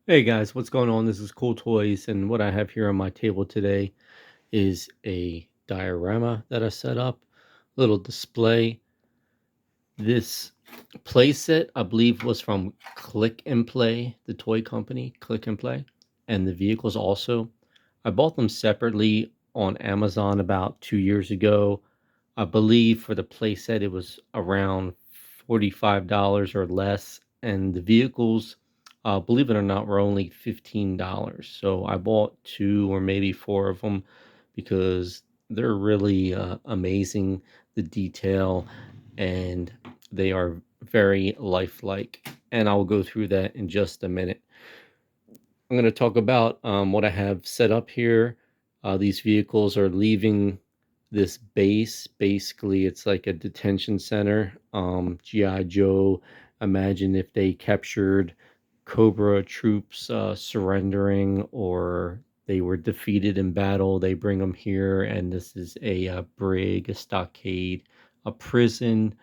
Hey guys, what's going on? This is Cool Toys, and what I have here on my table today is a diorama that I set up, little display. This playset, I believe, was from Click and Play, the toy company, Click and Play, and the vehicles also. I bought them separately on Amazon about 2 years ago. I believe for the playset it was around $45 or less, and the vehicles, believe it or not, were only $15. So I bought two or maybe four of them because they're really amazing. The detail, and they are very lifelike. And I'll go through that in just a minute. I'm going to talk about what I have set up here. These vehicles are leaving this base. Basically, it's like a detention center. G.I. Joe, imagine if they captured Cobra troops surrendering, or they were defeated in battle. They bring them here, and this is a brig, a stockade, a prison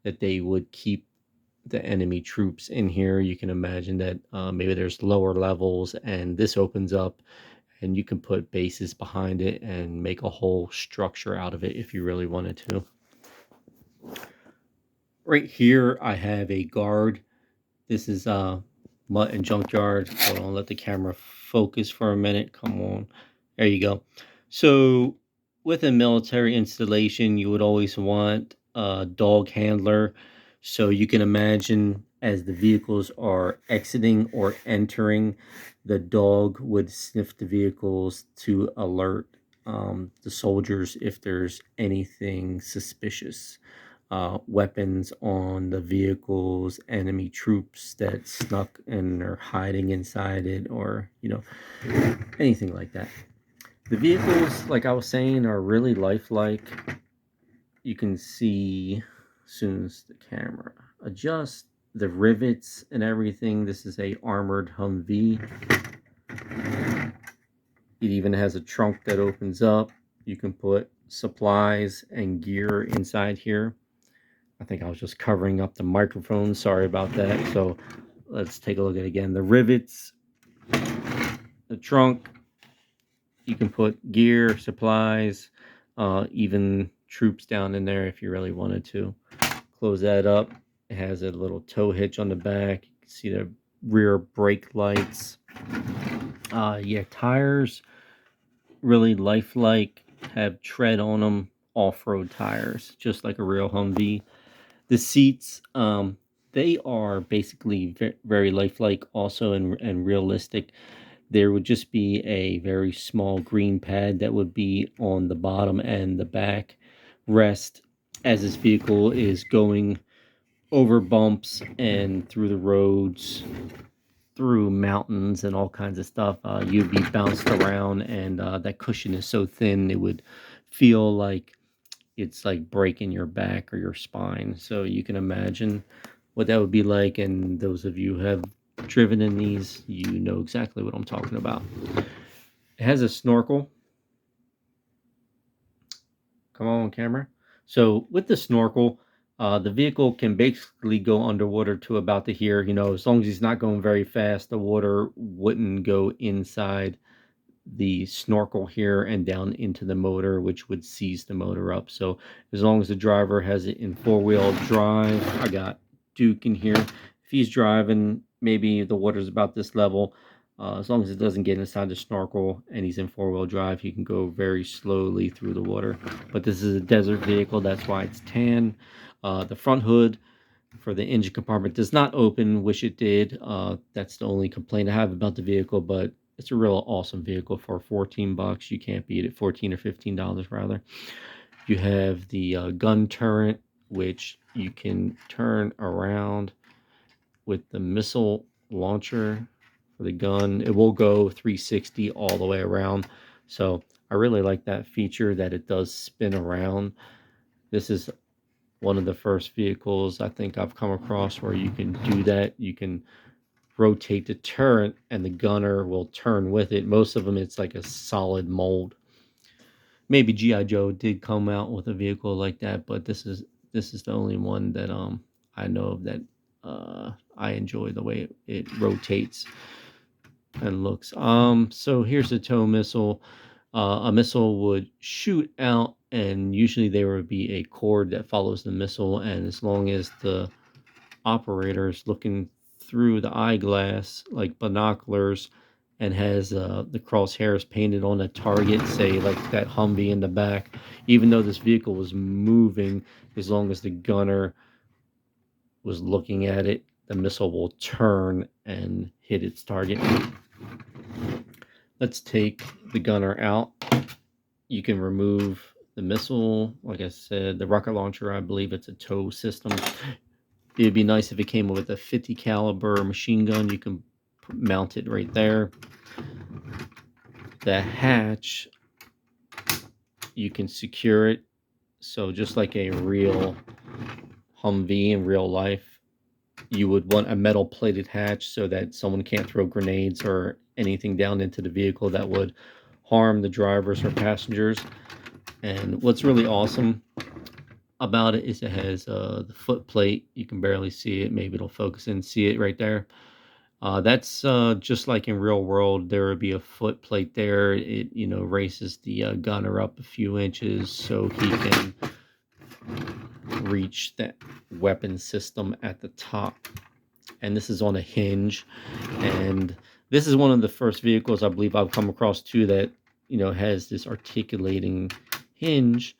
that they would keep the enemy troops in here. You can imagine that maybe there's lower levels, and this opens up, and you can put bases behind it and make a whole structure out of it if you really wanted to. Right here, I have a guard. This is Mutt and Junkyard. Hold on, let the camera focus for a minute. Come on. There you go. So with a military installation, you would always want a dog handler. So you can imagine as the vehicles are exiting or entering, the dog would sniff the vehicles to alert the soldiers if there's anything suspicious. Weapons on the vehicles, enemy troops that snuck and are hiding inside it, or anything like that. The vehicles, like I was saying, are really lifelike. You can see as soon as the camera adjusts the rivets and everything. This is a armored Humvee. It even has a trunk that opens up. You can put supplies and gear inside here. I think I was just covering up the microphone. Sorry about that. So let's take a look at it again. The rivets, the trunk, you can put gear, supplies, even troops down in there if you really wanted to. Close that up. It has a little tow hitch on the back. You can see the rear brake lights. Yeah, tires, really lifelike, have tread on them, off-road tires, just like a real Humvee. The seats, they are basically very lifelike also, and realistic. There would just be a very small green pad that would be on the bottom and the back rest as this vehicle is going over bumps and through the roads, through mountains and all kinds of stuff. You'd be bounced around, and that cushion is so thin it would feel like it's like breaking your back or your spine. So you can imagine what that would be like. And those of you who have driven in these, you know exactly what I'm talking about. It has a snorkel. Come on, camera. So with the snorkel, the vehicle can basically go underwater to about to here. As long as he's not going very fast, the water wouldn't go inside the snorkel here and down into the motor, which would seize the motor up. So as long as the driver has it in four-wheel drive, I got Duke in here. If he's driving, maybe the water's about this level. As long as it doesn't get inside the snorkel and he's in four-wheel drive, he can go very slowly through the water. But this is a desert vehicle, that's why it's tan. The front hood for the engine compartment does not open. Wish it did. That's the only complaint I have about the vehicle, but it's a real awesome vehicle for 14 bucks. You can't beat it. 14 or $15 rather. You have the gun turret, which you can turn around with the missile launcher for the gun. It will go 360 all the way around. So I really like that feature that it does spin around. This is one of the first vehicles I think I've come across where you can do that. You can rotate the turret and the gunner will turn with it. Most of them, it's like a solid mold. Maybe G.I. Joe did come out with a vehicle like that, but this is the only one that I know of that I enjoy the way it rotates. and looks. So here's the tow missile. A missile would shoot out, and usually there would be a cord that follows the missile, and as long as the operator is looking through the eyeglass like binoculars and has the crosshairs painted on a target, say like that Humvee in the back, even though this vehicle was moving, as long as the gunner was looking at it, the missile will turn and hit its target. Let's take the gunner out. You can remove the missile. Like I said, the rocket launcher, I believe it's a tow system. It'd be nice if it came with a 50 caliber machine gun. You can mount it right there. The hatch, you can secure it. So just like a real Humvee in real life, you would want a metal plated hatch so that someone can't throw grenades or anything down into the vehicle that would harm the drivers or passengers. And what's really awesome about it is it has the foot plate. You can barely see it. Maybe it'll focus in, see it right there. That's just like in real world. There would be a foot plate there. It raises the gunner up a few inches so he can reach that weapon system at the top. And this is on a hinge, and this is one of the first vehicles I believe I've come across too that has this articulating hinge,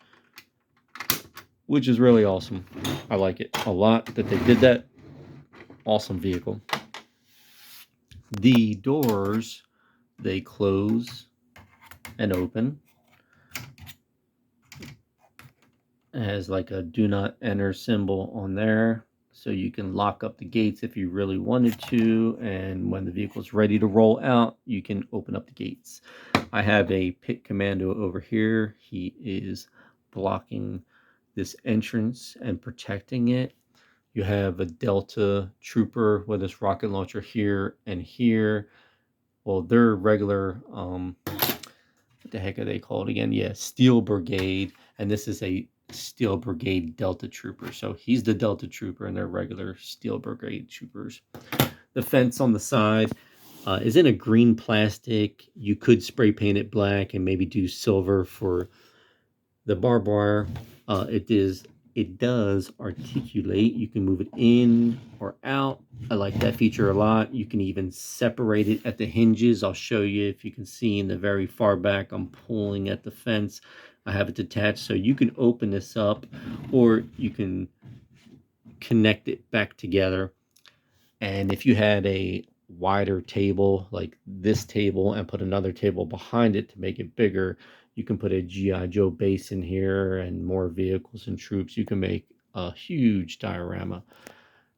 which is really awesome. I like it a lot that they did that. Awesome vehicle. The doors, they close and open. It has like a do not enter symbol on there, so you can lock up the gates if you really wanted to, and when the vehicle's ready to roll out, you can open up the gates. I have a pit commando over here. He is blocking this entrance and protecting it. You have a Delta trooper with this rocket launcher here and here. Well, they're regular, what the heck are they called again? Yeah, Steel Brigade, and this is a Steel Brigade Delta trooper. So he's the Delta trooper, and they're regular Steel Brigade troopers. The fence on the side is in a green plastic. You could spray paint it black and maybe do silver for the barbed wire. It does articulate. You can move it in or out. I like that feature a lot. You can even separate it at the hinges. I'll show you if you can see in the very far back. I'm pulling at the fence. I have it detached, so you can open this up or you can connect it back together. And if you had a wider table like this table and put another table behind it to make it bigger, you can put a G.I. Joe base in here and more vehicles and troops. You can make a huge diorama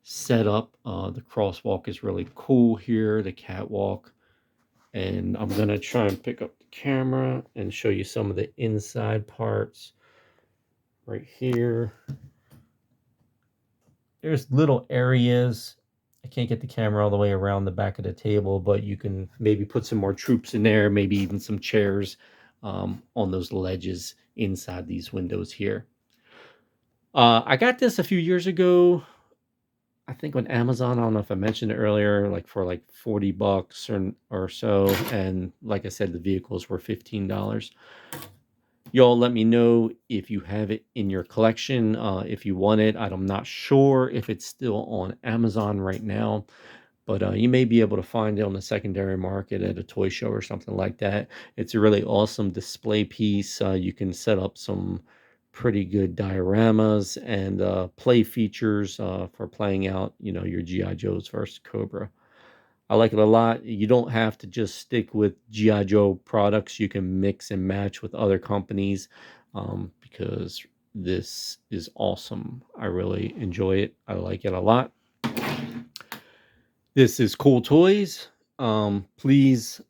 setup. The crosswalk is really cool here, the catwalk. And I'm going to try and pick up the camera and show you some of the inside parts right here. There's little areas. I can't get the camera all the way around the back of the table, but you can maybe put some more troops in there, maybe even some chairs on those ledges inside these windows here. I got this a few years ago, I think on Amazon. I don't know if I mentioned it earlier, like for like $40 or so. And like I said, the vehicles were $15. Y'all let me know if you have it in your collection, if you want it. I'm not sure if it's still on Amazon right now, but you may be able to find it on the secondary market at a toy show or something like that. It's a really awesome display piece. You can set up some pretty good dioramas and play features for playing out, your G.I. Joes versus Cobra. I like it a lot. You don't have to just stick with G.I. Joe products. You can mix and match with other companies because this is awesome. I really enjoy it. I like it a lot. This is Cool Toys. Please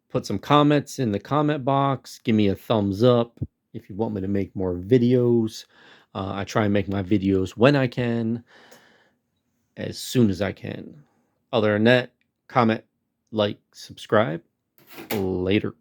put some comments in the comment box. Give me a thumbs up if you want me to make more videos. I try and make my videos when I can, as soon as I can. Other than that, comment, like, subscribe. Later.